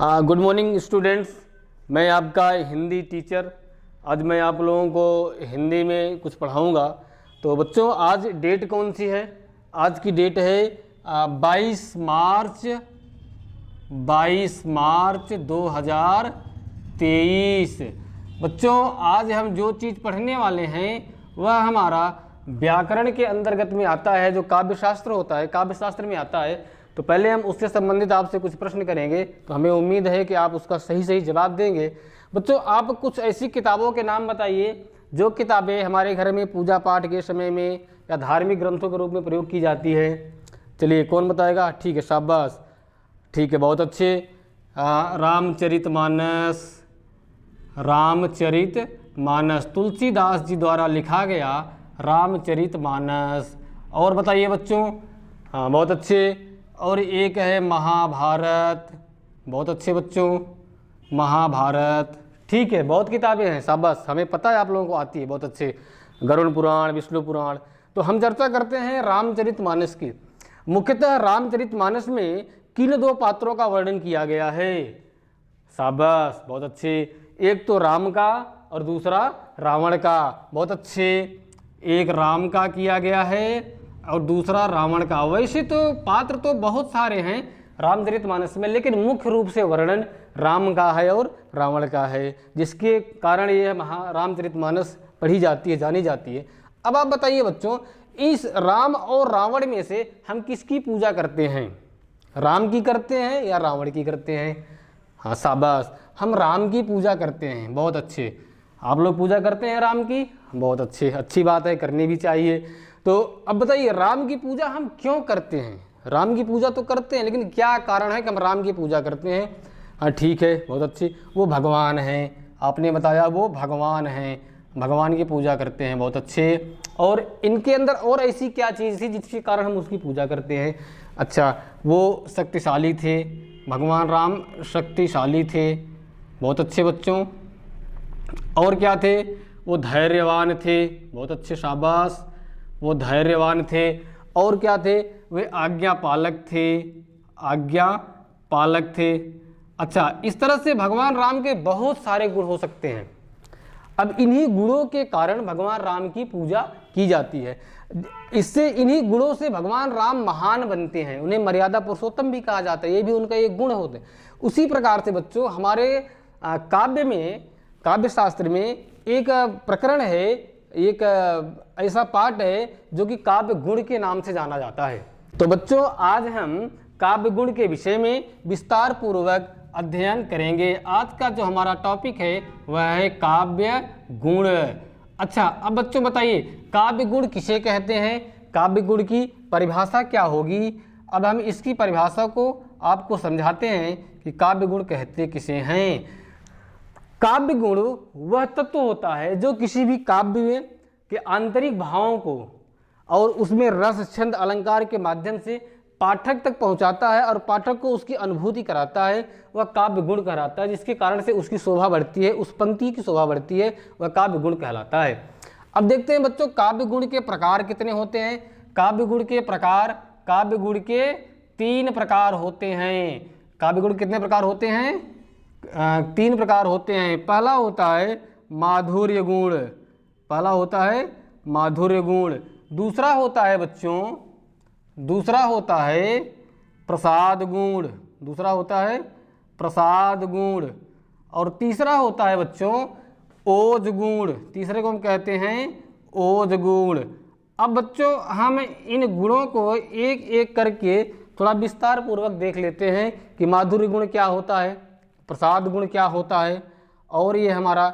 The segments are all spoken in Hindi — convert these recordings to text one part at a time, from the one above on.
Good morning students. मैं आपका हिंदी टीचर। आज मैं आप लोगों को हिंदी में कुछ पढ़ाऊंगा। तो बच्चों, आज डेट कौन सी है? आज की डेट है 22 मार्च 2023। बच्चों, आज हम जो चीज़ पढ़ने वाले हैं वह हमारा व्याकरण के अंतर्गत में आता है, जो काव्य शास्त्र होता है, काव्य शास्त्र में आता है। तो पहले हम उससे संबंधित आपसे कुछ प्रश्न करेंगे, तो हमें उम्मीद है कि आप उसका सही सही जवाब देंगे। बच्चों, आप कुछ ऐसी किताबों के नाम बताइए जो किताबें हमारे घर में पूजा पाठ के समय में या धार्मिक ग्रंथों के रूप में प्रयोग की जाती है। चलिए, कौन बताएगा? ठीक है, शाबाश, ठीक है, बहुत अच्छे। रामचरितमानस, तुलसीदास जी द्वारा लिखा गया रामचरितमानस। और बताइए बच्चों। हाँ, बहुत अच्छे। और एक है महाभारत। बहुत अच्छे बच्चों, महाभारत। ठीक है, बहुत किताबें हैं, शाबाश, हमें पता है आप लोगों को आती है, बहुत अच्छे। गरुड़ पुराण, विष्णु पुराण। तो हम चर्चा करते हैं रामचरितमानस की। मुख्यतः रामचरितमानस में किन दो पात्रों का वर्णन किया गया है? शाबाश, बहुत अच्छे। एक तो राम का और दूसरा रावण का। बहुत अच्छे। एक राम का किया गया है और दूसरा रावण का। वैसे तो पात्र तो बहुत सारे हैं रामचरितमानस में, लेकिन मुख्य रूप से वर्णन राम का है और रावण का है, जिसके कारण ये रामचरितमानस पढ़ी जाती है, जानी जाती है। अब आप बताइए बच्चों, इस राम और रावण में से हम किसकी पूजा करते हैं? राम की करते हैं या रावण की करते हैं? हाँ, शाबाश, हम राम की पूजा करते हैं। बहुत अच्छे, आप लोग पूजा करते हैं राम की। बहुत अच्छे, अच्छी बात है, करनी भी चाहिए। तो अब बताइए, राम की पूजा हम क्यों करते हैं? राम की पूजा तो करते हैं, लेकिन क्या कारण है कि हम राम की पूजा करते हैं? हाँ, ठीक है, बहुत अच्छी। वो भगवान हैं, आपने बताया वो भगवान हैं, भगवान की पूजा करते हैं। बहुत अच्छे। और इनके अंदर और ऐसी क्या चीज़ थी जिसके कारण हम उसकी पूजा करते हैं? अच्छा, वो शक्तिशाली थे, भगवान राम शक्तिशाली थे। बहुत अच्छे बच्चों। और क्या थे? वो धैर्यवान थे। बहुत अच्छे, शाबाश, वो धैर्यवान थे। और क्या थे? वे आज्ञा पालक थे, आज्ञा पालक थे। अच्छा, इस तरह से भगवान राम के बहुत सारे गुण हो सकते हैं। अब इन्हीं गुणों के कारण भगवान राम की पूजा की जाती है। इससे, इन्हीं गुणों से भगवान राम महान बनते हैं, उन्हें मर्यादा पुरुषोत्तम भी कहा जाता है, ये भी उनका एक गुण होते हैं। उसी प्रकार से बच्चों, हमारे काव्य में, काव्य शास्त्र में एक प्रकरण है, एक ऐसा पाठ है जो कि काव्य गुण के नाम से जाना जाता है। तो बच्चों, आज हम काव्य गुण के विषय में विस्तार पूर्वक अध्ययन करेंगे। आज का जो हमारा टॉपिक है वह है काव्य गुण। अच्छा, अब बच्चों बताइए, काव्य गुण किसे कहते हैं? काव्य गुण की परिभाषा क्या होगी? अब हम इसकी परिभाषा को आपको समझाते हैं कि काव्य गुण कहते किसे हैं। काव्य गुण वह तत्व होता है जो किसी भी काव्य के आंतरिक भावों को और उसमें रस, छंद, अलंकार के माध्यम से पाठक तक पहुंचाता है और पाठक को उसकी अनुभूति कराता है। वह काव्य गुण कहलाता है, जिसके कारण से उसकी शोभा बढ़ती है, उस पंक्ति की शोभा बढ़ती है, वह काव्य गुण कहलाता है। अब देखते हैं बच्चों, काव्य गुण के प्रकार कितने होते हैं? काव्य गुण के प्रकार, काव्य गुण के 3 प्रकार होते हैं। काव्य गुण कितने प्रकार होते हैं? 3 प्रकार होते हैं। पहला होता है माधुर्य गुण, पहला होता है माधुर्य गुण। दूसरा होता है बच्चों, दूसरा होता है प्रसाद गुण, दूसरा होता है प्रसाद गुण। और तीसरा होता है बच्चों ओज गुण, तीसरे को हम कहते हैं ओज गुण। अब बच्चों, हम इन गुणों को एक एक करके थोड़ा विस्तार पूर्वक देख लेते हैं कि माधुर्य गुण क्या होता है, प्रसाद गुण क्या होता है, और ये हमारा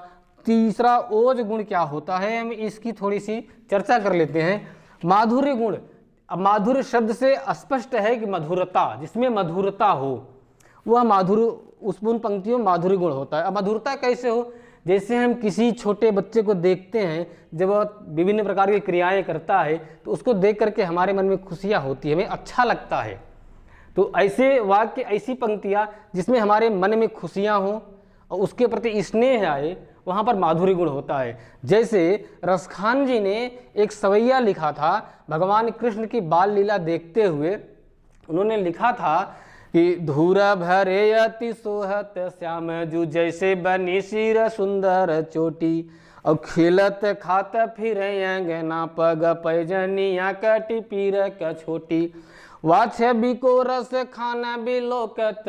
तीसरा ओज गुण क्या होता है। हम इसकी थोड़ी सी चर्चा कर लेते हैं। माधुर्य गुण, अब माधुर्य शब्द से स्पष्ट है कि मधुरता, जिसमें मधुरता हो वह माधुर्य, उन पंक्तियों में माधुर्य गुण होता है। अब मधुरता कैसे हो? जैसे हम किसी छोटे बच्चे को देखते हैं, जब वह विभिन्न प्रकार की क्रियाएं करता है तो उसको देख करके हमारे मन में खुशियाँ होती है, हमें अच्छा लगता है। तो ऐसे वाक्य, ऐसी पंक्तियाँ जिसमें हमारे मन में खुशियाँ हों और उसके प्रति स्नेह आए, वहाँ पर माधुर्य गुण होता है। जैसे रसखान जी ने एक सवैया लिखा था, भगवान कृष्ण की बाल लीला देखते हुए उन्होंने लिखा था कि धूर भरे अति सोहत श्याम जू जैसे बनी सिर सुंदर चोटी। और खेलत खात फिर अंगना पग पैजनिया कटी पीर क छोटी। वाछ बिको रस खाना बिलोकत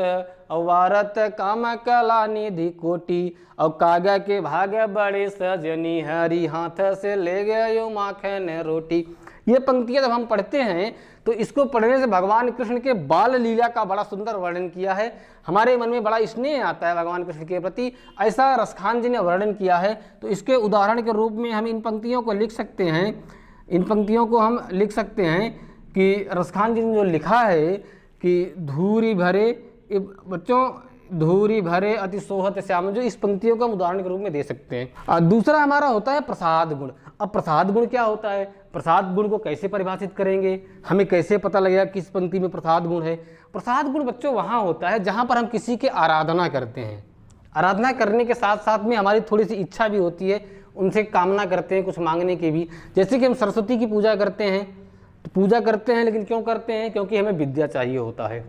वारत काम कला निधि कोटि। और कागा के भाग बड़े सजनी हरी हाथ से ले गयो माखन रोटी। ये पंक्तियां जब हम पढ़ते हैं तो इसको पढ़ने से भगवान कृष्ण के बाल लीला का बड़ा सुंदर वर्णन किया है। हमारे मन में बड़ा स्नेह आता है भगवान कृष्ण के प्रति, ऐसा रसखान जी ने वर्णन किया है। तो इसके उदाहरण के रूप में हम इन पंक्तियों को लिख सकते हैं, इन पंक्तियों को हम लिख सकते हैं कि रसखान जी ने जो लिखा है कि धूरी भरे, बच्चों धूरी भरे अति सोहत श्याम, जो इस पंक्तियों का उदाहरण के रूप में दे सकते हैं। दूसरा हमारा होता है प्रसाद गुण। अब प्रसाद गुण क्या होता है, प्रसाद गुण को कैसे परिभाषित करेंगे, हमें कैसे पता लगेगा किस पंक्ति में प्रसाद गुण है। प्रसाद गुण बच्चों वहाँ होता है जहाँ पर हम किसी की आराधना करते हैं। आराधना करने के साथ साथ में हमारी थोड़ी सी इच्छा भी होती है, उनसे कामना करते हैं कुछ मांगने की भी। जैसे कि हम सरस्वती की पूजा करते हैं, तो पूजा करते हैं लेकिन क्यों करते हैं, क्योंकि हमें विद्या चाहिए होता है।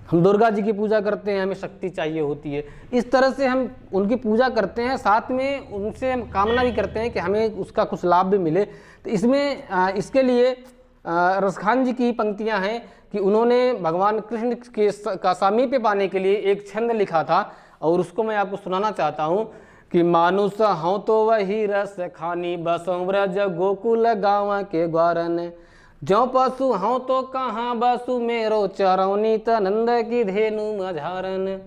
हम दुर्गा जी की पूजा करते हैं, हमें शक्ति चाहिए होती है। इस तरह से हम उनकी पूजा करते हैं, साथ में उनसे हम कामना भी करते हैं कि हमें उसका कुछ लाभ भी मिले। तो इसमें इसके लिए रसखान जी की पंक्तियां हैं कि उन्होंने भगवान कृष्ण के का सामीप्य पाने के लिए एक छंद लिखा था, और उसको मैं आपको सुनाना चाहता हूँ कि मानुष हूँ तो वही रस खानी बसों ब्रज गोकुल गाँव के ग्वारन। जो पशु हूँ तो कहाँ बसु मेरो चरौनी नंद की धेनु मझारन।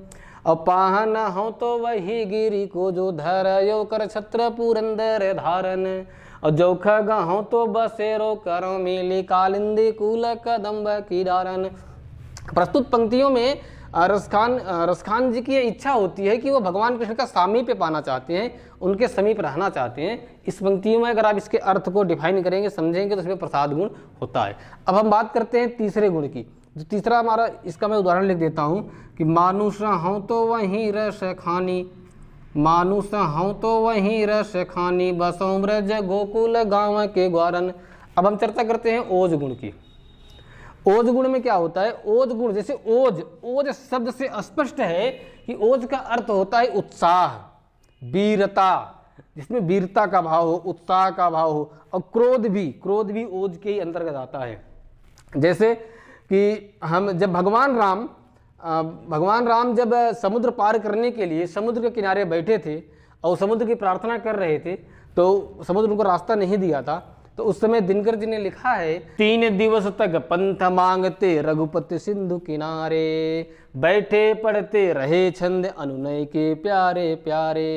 और पाहन हूँ तो वही गिरी को जो धरयो कर छत्र पुरंदर धारन। और जो खग हूँ तो बसेरो करो मिली कालिंदी कुल कदम्ब की डारन। प्रस्तुत पंक्तियों में रसखान जी की इच्छा होती है कि वो भगवान कृष्ण का सामीप्य पाना चाहते हैं, उनके समीप रहना चाहते हैं। इस पंक्तियों में अगर आप इसके अर्थ को डिफाइन करेंगे, समझेंगे, तो इसमें प्रसाद गुण होता है। अब हम बात करते हैं तीसरे गुण की। जो तीसरा हमारा, इसका मैं उदाहरण लिख देता हूँ कि मानुष हूँ तो वहीं रस खानी, मानुष हूँ तो वहीं रस खानी बसों ब्रज गोकुल गाँव के ग्वारन। अब हम चर्चा करते हैं ओज गुण की। ओज गुण में क्या होता है, ओज गुण जैसे ओज, ओज शब्द से स्पष्ट है कि ओज का अर्थ होता है उत्साह, वीरता, जिसमें वीरता का भाव हो, उत्साह का भाव हो। और क्रोध भी ओज के ही अंतर्गत आता है। जैसे कि हम जब भगवान राम जब समुद्र पार करने के लिए समुद्र के किनारे बैठे थे और समुद्र की प्रार्थना कर रहे थे, तो समुद्र उनको रास्ता नहीं दिया था। तो उस समय दिनकर जी ने लिखा है, 3 दिवस तक पंथ मांगते रघुपति सिंधु किनारे, बैठे पढ़ते रहे छंद अनुनय के प्यारे प्यारे।